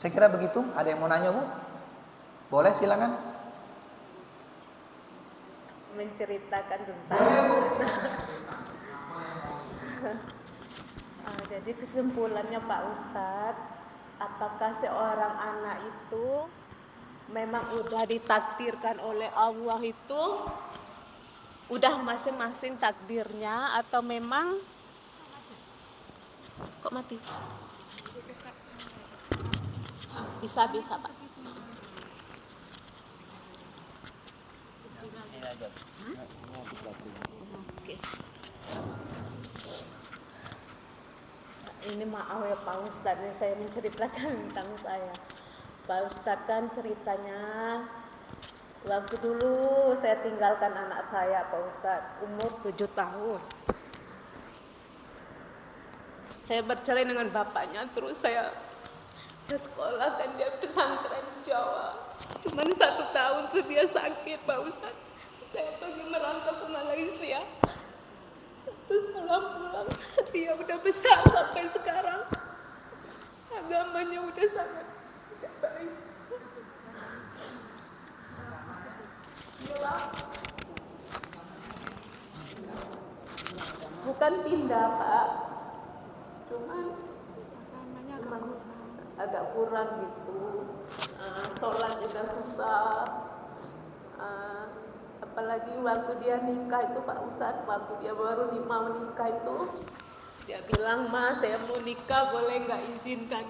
Saya kira begitu. Ada yang mau nanya, Bu? Boleh, silakan. Menceritakan tentang jadi kesimpulannya Pak Ustadz, apakah seorang anak itu memang udah ditakdirkan oleh Allah itu udah masing-masing takdirnya, atau memang kok mati? Bisa Pak. Oke. Ini maaf ya Pak Ustadz, ini saya menceritakan tentang saya. Pak Ustadz kan ceritanya waktu dulu saya tinggalkan anak saya Pak Ustadz, umur 7 tahun. Saya bercerai dengan bapaknya, terus saya sekolah kan dia pesantren di Jawa. Cuman 1 tahun tuh dia sakit Pak Ustadz. Saya pergi merantau ke Malaysia. Terus pulang-pulang dia udah besar sampai sekarang. Agamanya udah sangat tidak baik. Bukan pindah Pak, cuman agak kurang gitu. Sholat juga susah. Apalagi waktu dia nikah itu Pak Ustadz, waktu dia baru mau nikah itu, dia bilang, "Ma, saya mau nikah, boleh nggak izinkan?"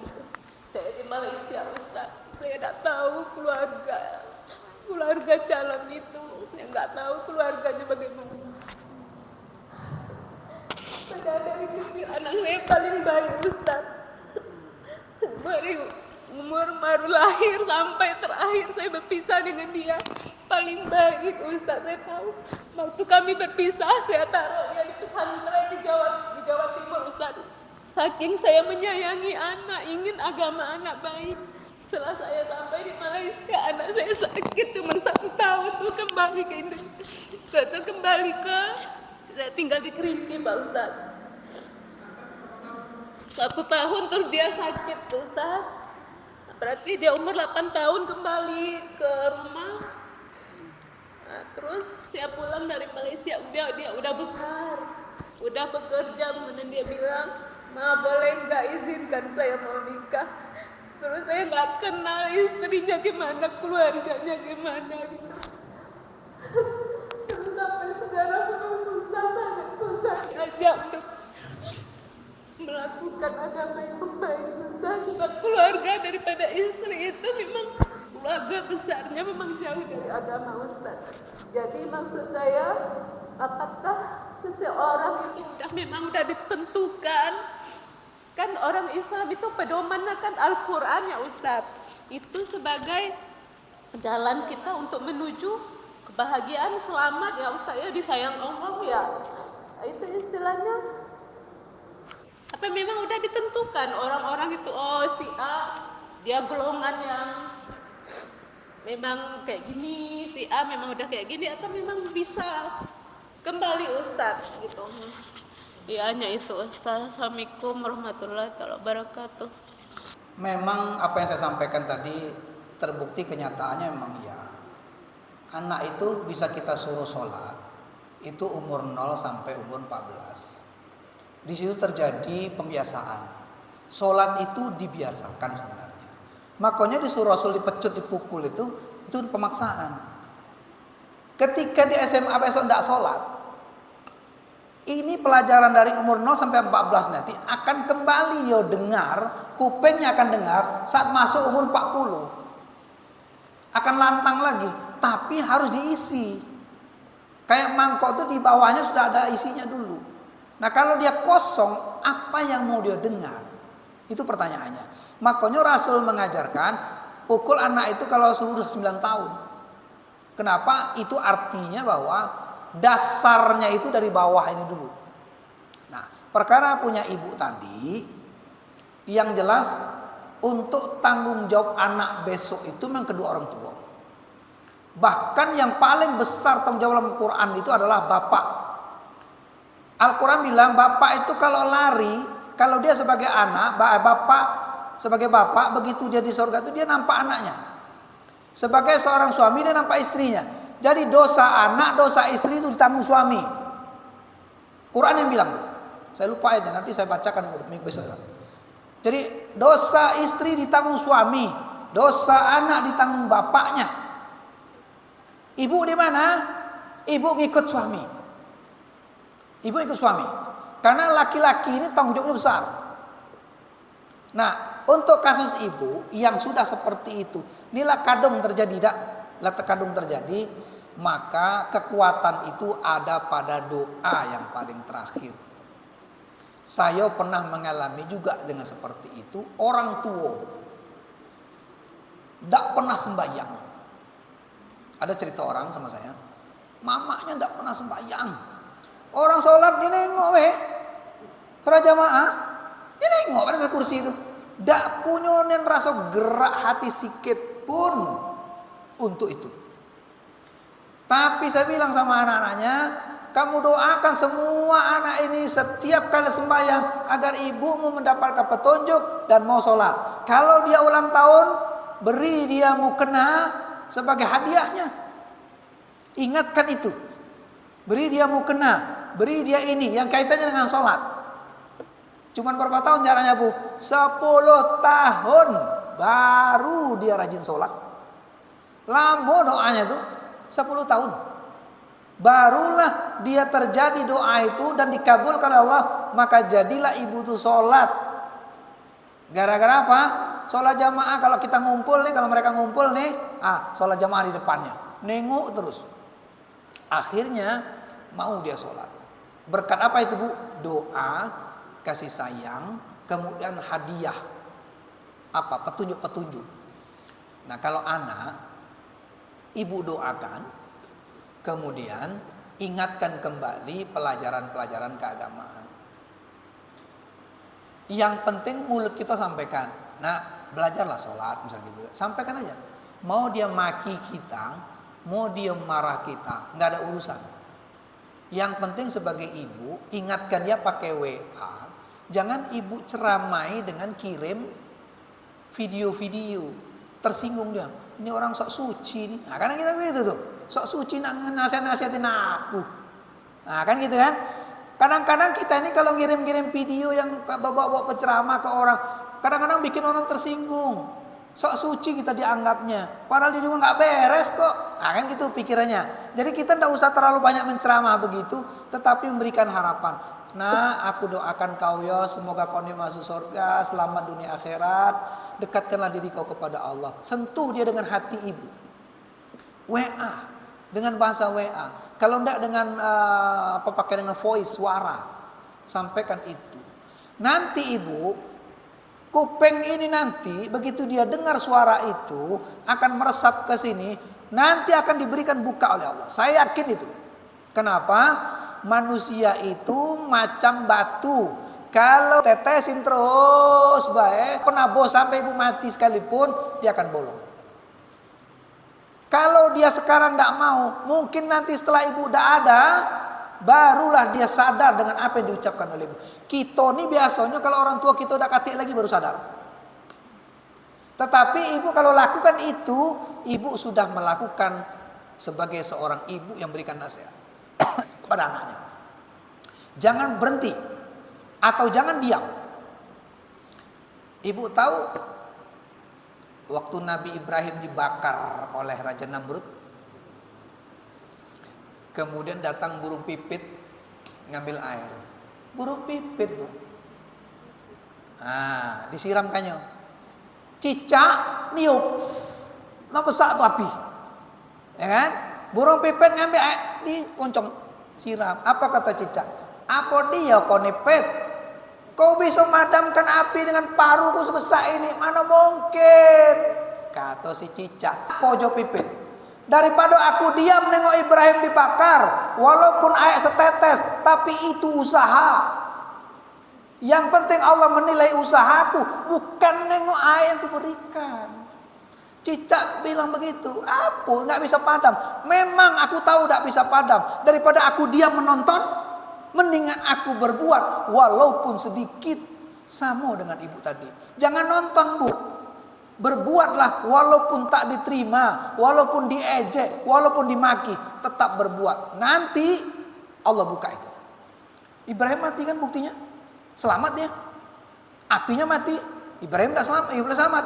Saya di Malaysia Ustadz, saya tidak tahu keluarga calon itu, saya nggak tahu keluarganya bagaimana. Padahal dari kecil anak saya paling baik Ustadz. Dari umur baru lahir sampai terakhir saya berpisah dengan dia, paling baik Ustadz. Saya tahu waktu kami berpisah, saya taruh dia di pesantren di Jawa Timur Ustadz. Saking saya menyayangi anak, ingin agama anak baik. Setelah saya sampai di Malaysia, anak saya sakit cuma 1 tahun tuh kembali ke Indonesia. Saya tinggal di Kerinci Pak Ustadz. 1 tahun terus dia sakit Ustadz. Berarti dia umur 8 tahun kembali ke rumah. Nah, terus saya pulang dari Malaysia, dia udah besar, udah bekerja, kemudian dia bilang, "Ma, boleh nggak izinkan saya mau nikah?" Terus saya nggak kenal istrinya gimana, keluarganya gimana gitu. Terus sampai sekarang memang sangat susah diajak untuk melakukan agama yang baik, susah. Sebab keluarga daripada istri itu memang keluarga besarnya memang jauh dari agama Ustaz. Jadi maksud saya, apakah seseorang itu memang udah ditentukan? Kan orang Islam itu pedomannya kan Al-Quran ya Ustaz. Itu sebagai jalan kita untuk menuju kebahagiaan, selamat ya Ustaz ya, disayang Allah ya. Itu istilahnya. Apa memang udah ditentukan orang-orang itu, oh si A dia golongan yang memang kayak gini, si A memang udah kayak gini, atau memang bisa kembali Ustaz gitu. Ya hanya itu Ustaz. Assalamualaikum warahmatullahi wabarakatuh. Memang apa yang saya sampaikan tadi terbukti kenyataannya memang ya. Anak itu bisa kita suruh sholat itu umur 0 sampai umur 14. Di situ terjadi pembiasaan. Sholat itu dibiasakan sebenarnya. Makanya disuruh Rasul dipecut, dipukul itu pemaksaan. Ketika di SMA besok tidak sholat, ini pelajaran dari umur 0 sampai 14 nanti akan kembali yo dengar, kupingnya akan dengar saat masuk umur 40. Akan lantang lagi, tapi harus diisi. Kayak mangkok itu di bawahnya sudah ada isinya dulu. Nah kalau dia kosong, apa yang mau dia dengar? Itu pertanyaannya. Makanya Rasul mengajarkan pukul anak itu kalau sudah 9 tahun. Kenapa? Itu artinya bahwa dasarnya itu dari bawah ini dulu. Nah, perkara punya ibu tadi, yang jelas untuk tanggung jawab anak besok itu memang kedua orang tua. Bahkan yang paling besar tanggung jawab dalam Quran itu adalah bapak. Al-Quran bilang bapak itu kalau lari, kalau dia sebagai anak, bapak sebagai bapak, begitu dia di surga itu dia nampak anaknya. Sebagai seorang suami dia nampak istrinya. Jadi dosa anak, dosa istri itu ditanggung suami. Quran yang bilang. Saya lupa aja, nanti saya bacakan minggu besok. Jadi dosa istri ditanggung suami, dosa anak ditanggung bapaknya. Ibu di mana? Ibu ngikut suami. Ibu ikut suami. Karena laki-laki ini tanggung jawabnya besar. Nah, untuk kasus ibu yang sudah seperti itu, inilah kadung terjadi, kadung terjadi, maka kekuatan itu ada pada doa yang paling terakhir. Saya pernah mengalami juga dengan seperti itu. Orang tua tidak pernah sembahyang. Ada cerita orang sama saya, mamanya tidak pernah sembahyang. Orang sholat dia nengok para jamaah, dia nengok pada kursi itu. Tidak punya yang rasa gerak hati sikit pun untuk itu. Tapi saya bilang sama anak-anaknya, kamu doakan semua anak ini setiap kali sembahyang agar ibumu mendapatkan petunjuk dan mau sholat. Kalau dia ulang tahun, beri dia mukena sebagai hadiahnya. Ingatkan itu. Beri dia mukena, beri dia ini yang kaitannya dengan sholat. Cuman berapa tahun jaraknya Bu? 10 tahun baru dia rajin sholat. Lama doanya tuh 10 tahun. Barulah dia terjadi doa itu dan dikabulkan Allah, maka jadilah ibu itu sholat. Gara-gara apa? Sholat jamaah. Kalau kita ngumpul nih, kalau mereka ngumpul nih, sholat jamaah di depannya, nengok terus. Akhirnya mau dia sholat. Berkat apa itu Bu? Doa, kasih sayang, kemudian hadiah, apa? Petunjuk-petunjuk. Nah kalau anak, ibu doakan, kemudian ingatkan kembali pelajaran-pelajaran keagamaan. Yang penting mulut kita sampaikan. Nah, belajarlah sholat misalnya gitu. Sampaikan aja. Mau dia maki kita, mau dia marah kita, nggak ada urusan. Yang penting sebagai ibu, ingatkan dia pakai WA. Jangan ibu ceramai dengan kirim video-video. Tersinggung dia. Ini orang sok suci nih. Nah, karena kita gitu tuh. Sok suci nasihat-nasihatin aku. Nah kan gitu kan. Kadang-kadang kita ini kalau ngirim-ngirim video yang bawa-bawa penceramah ke orang, kadang-kadang bikin orang tersinggung. Sok suci kita dianggapnya, padahal dia juga nggak beres kok. Nah kan gitu pikirannya. Jadi kita tidak usah terlalu banyak menceramah begitu, tetapi memberikan harapan. Nah aku doakan kau ya, semoga kau masuk surga, selamat dunia akhirat. Dekatkanlah diri kau kepada Allah. Sentuh dia dengan hati ibu. WA. Dengan bahasa WA. Kalau enggak dengan pakai dengan voice, suara. Sampaikan itu. Nanti ibu, kuping ini nanti begitu dia dengar suara itu akan meresap ke sini, nanti akan diberikan buka oleh Allah. Saya yakin itu. Kenapa? Manusia itu macam batu. Kalau tetesin terus baik, penabur sampai ibu mati sekalipun dia akan bolong. Kalau dia sekarang tidak mau, mungkin nanti setelah ibu tidak ada, barulah dia sadar dengan apa yang diucapkan oleh ibu. Kita ini biasanya kalau orang tua kita udah katik lagi baru sadar. Tetapi ibu kalau lakukan itu, ibu sudah melakukan sebagai seorang ibu yang berikan nasihat kepada anaknya. Jangan berhenti atau jangan diam. Ibu tahu waktu Nabi Ibrahim dibakar oleh Raja Namrud, kemudian datang burung pipit ngambil air. Burung pipit, Bu. Disiramkannya. Cicak niup. Nomor satu api. Ya kan? Burung pipit ngambil air, diponcong siram. Apa kata cicak? Apa dia kau nipet? Kau bisa madamkan api dengan paruhku sebesar ini? Mana mungkin? Kata si cicak. Pojok pipit. Daripada aku diam menengok Ibrahim dibakar, walaupun air setetes, tapi itu usaha. Yang penting Allah menilai usahaku, bukan nengok air yang kuberikan. Cicak bilang begitu. Apa? Nggak bisa padam. Memang aku tahu nggak bisa padam. Daripada aku diam menonton, mendingan aku berbuat walaupun sedikit. Sama dengan ibu tadi. Jangan nonton, Bu. Berbuatlah walaupun tak diterima, walaupun diejek, walaupun dimaki, tetap berbuat. Nanti Allah buka itu. Ibrahim mati kan buktinya. Selamat dia. Apinya mati. Ibrahim tidak selamat. Ibrahim selamat.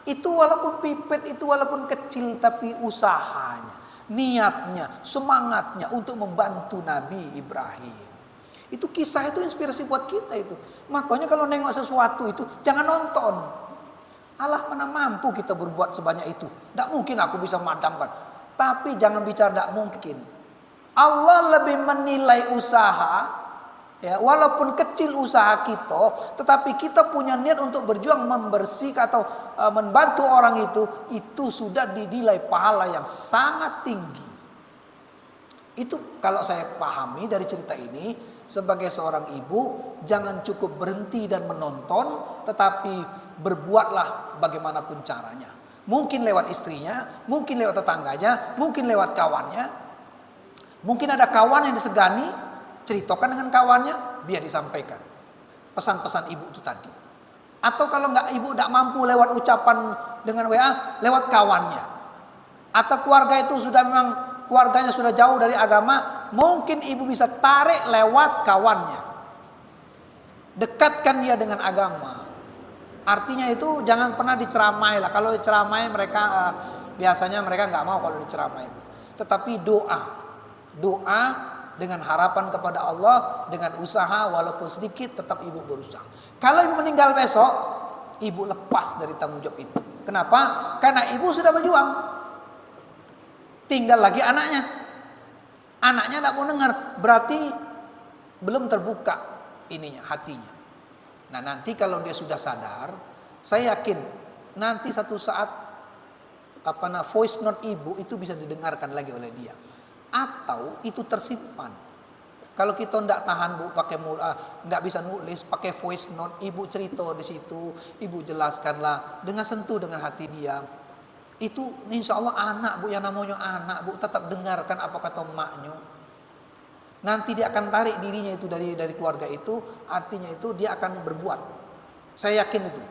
Itu walaupun pipet, itu walaupun kecil, tapi usahanya, niatnya, semangatnya untuk membantu Nabi Ibrahim. Itu kisah itu inspirasi buat kita itu. Makanya kalau nengok sesuatu itu jangan nonton. Allah mana mampu kita berbuat sebanyak itu. Tidak mungkin aku bisa memadamkan. Tapi jangan bicara tidak mungkin. Allah lebih menilai usaha, ya, walaupun kecil usaha kita, tetapi kita punya niat untuk berjuang membersihkan atau membantu orang itu sudah dinilai pahala yang sangat tinggi. Itu kalau saya pahami dari cerita ini, sebagai seorang ibu jangan cukup berhenti dan menonton, tetapi berbuatlah bagaimanapun caranya. Mungkin lewat istrinya, mungkin lewat tetangganya, mungkin lewat kawannya. Mungkin ada kawan yang disegani, ceritakan dengan kawannya, biar disampaikan pesan-pesan ibu itu tadi. Atau kalau ibu tidak mampu lewat ucapan dengan WA, lewat kawannya. Atau keluarga itu sudah memang keluarganya sudah jauh dari agama, mungkin ibu bisa tarik lewat kawannya. Dekatkan dia dengan agama. Artinya itu jangan pernah diceramai lah. Kalau diceramai mereka biasanya mereka nggak mau kalau diceramai. Tetapi doa dengan harapan kepada Allah, dengan usaha walaupun sedikit tetap ibu berusaha. Kalau ibu meninggal besok, ibu lepas dari tanggung jawab itu. Kenapa? Karena ibu sudah berjuang. Tinggal lagi anaknya. Anaknya tidak mau dengar, berarti belum terbuka hatinya. Nah, nanti kalau dia sudah sadar, saya yakin nanti satu saat voice note ibu itu bisa didengarkan lagi oleh dia. Atau itu tersimpan. Kalau kita tidak tahan, Bu, pakai nggak bisa nulis, pakai voice note, ibu cerita di situ, ibu jelaskanlah dengan sentuh dengan hati dia. Itu insya Allah anak, Bu, yang namanya anak, Bu, tetap dengarkan apa kata emaknya. Nanti dia akan tarik dirinya itu dari keluarga itu, artinya itu dia akan berbuat. Saya yakin itu.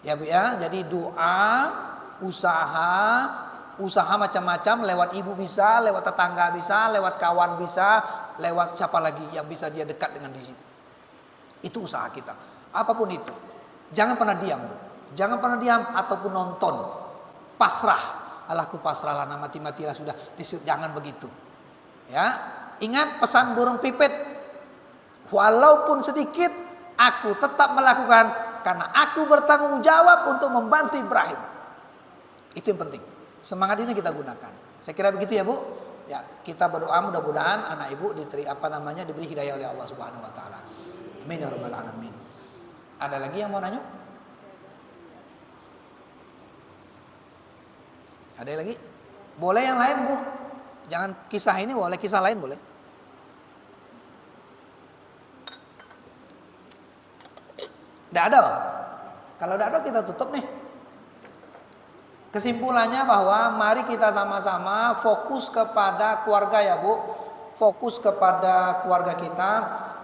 Ya, Bu, ya. Jadi doa, usaha macam-macam, lewat ibu bisa, lewat tetangga bisa, lewat kawan bisa, lewat siapa lagi yang bisa dia dekat dengan di situ. Itu usaha kita. Apapun itu. Jangan pernah diam, Bu. Jangan pernah diam ataupun nonton. Pasrah. Alahku pasrahlah, mati-matilah sudah. Jangan begitu. Ya. Ingat pesan burung pipit. Walaupun sedikit, aku tetap melakukan karena aku bertanggung jawab untuk membantu Ibrahim. Itu yang penting. Semangat ini kita gunakan. Saya kira begitu ya, Bu. Ya, kita berdoa mudah-mudahan anak ibu diberi hidayah oleh Allah Subhanahu wa taala. Amin ya rabbal alamin. Ada lagi yang mau nanya? Ada lagi? Boleh yang lain, Bu. Jangan kisah ini, boleh kisah lain boleh. Tidak ada. Kalau tidak ada kita tutup nih. Kesimpulannya bahwa mari kita sama-sama fokus kepada keluarga ya, Bu. Fokus kepada keluarga kita.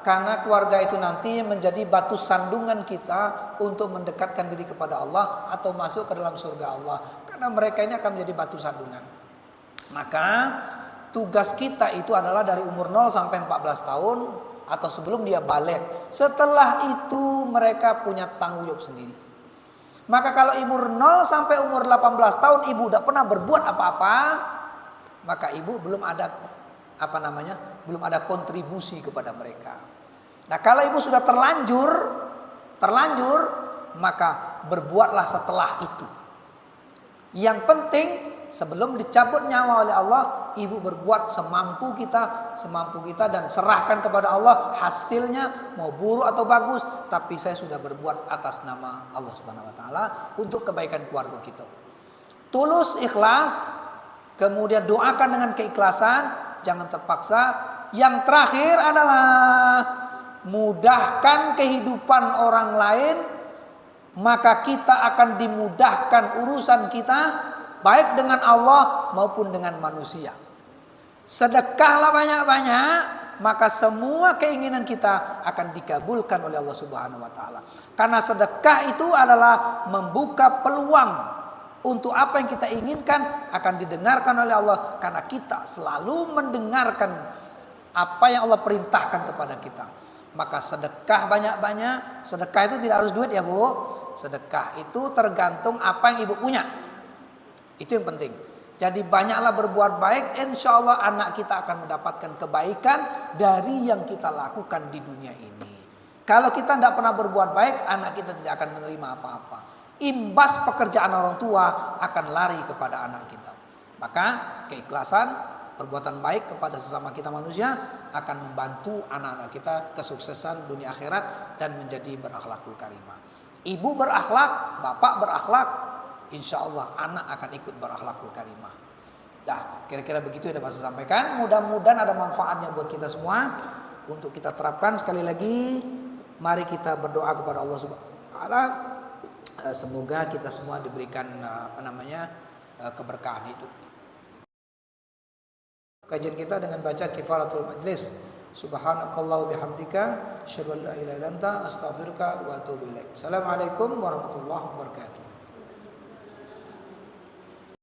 Karena keluarga itu nanti menjadi batu sandungan kita untuk mendekatkan diri kepada Allah atau masuk ke dalam surga Allah. Karena mereka ini akan menjadi batu sandungan. Maka tugas kita itu adalah dari umur 0 sampai 14 tahun atau sebelum dia balik. Setelah itu mereka punya tanggung jawab sendiri. Maka kalau umur 0 sampai umur 18 tahun ibu tidak pernah berbuat apa-apa, maka ibu belum ada belum ada kontribusi kepada mereka. Nah, kalau ibu sudah terlanjur, maka berbuatlah setelah itu. Yang penting sebelum dicabut nyawa oleh Allah, ibu berbuat semampu kita dan serahkan kepada Allah hasilnya mau buruk atau bagus, tapi saya sudah berbuat atas nama Allah Subhanahu wa taala untuk kebaikan keluarga kita. Tulus, ikhlas, kemudian doakan dengan keikhlasan, jangan terpaksa. Yang terakhir adalah mudahkan kehidupan orang lain, maka kita akan dimudahkan urusan kita baik dengan Allah maupun dengan manusia. Sedekahlah banyak-banyak, maka semua keinginan kita akan dikabulkan oleh Allah Subhanahu wa taala. Karena sedekah itu adalah membuka peluang untuk apa yang kita inginkan akan didengarkan oleh Allah, karena kita selalu mendengarkan apa yang Allah perintahkan kepada kita. Maka sedekah banyak-banyak. Sedekah itu tidak harus duit ya Bu. Sedekah itu tergantung apa yang ibu punya. Itu yang penting. Jadi banyaklah berbuat baik, insya Allah anak kita akan mendapatkan kebaikan dari yang kita lakukan di dunia ini. Kalau kita tidak pernah berbuat baik, anak kita tidak akan menerima apa-apa. Imbas pekerjaan orang tua akan lari kepada anak kita. Maka keikhlasan, perbuatan baik kepada sesama kita manusia akan membantu anak-anak kita kesuksesan dunia akhirat dan menjadi berakhlakul karimah. Ibu berakhlak, bapak berakhlak, insya Allah anak akan ikut berakhlakul karimah. Dah, kira-kira begitu yang dapat saya sampaikan. Mudah-mudahan ada manfaatnya buat kita semua untuk kita terapkan. Sekali lagi, mari kita berdoa kepada Allah Subhanahu wa taala. Semoga kita semua diberikan keberkahan hidup. Kajian kita dengan baca kifaratul majlis. Subhanakallah bihamdika asyhadu an la ilaha illa anta astaghfiruka wa atubu ilaik. Assalamualaikum warahmatullahi wabarakatuh.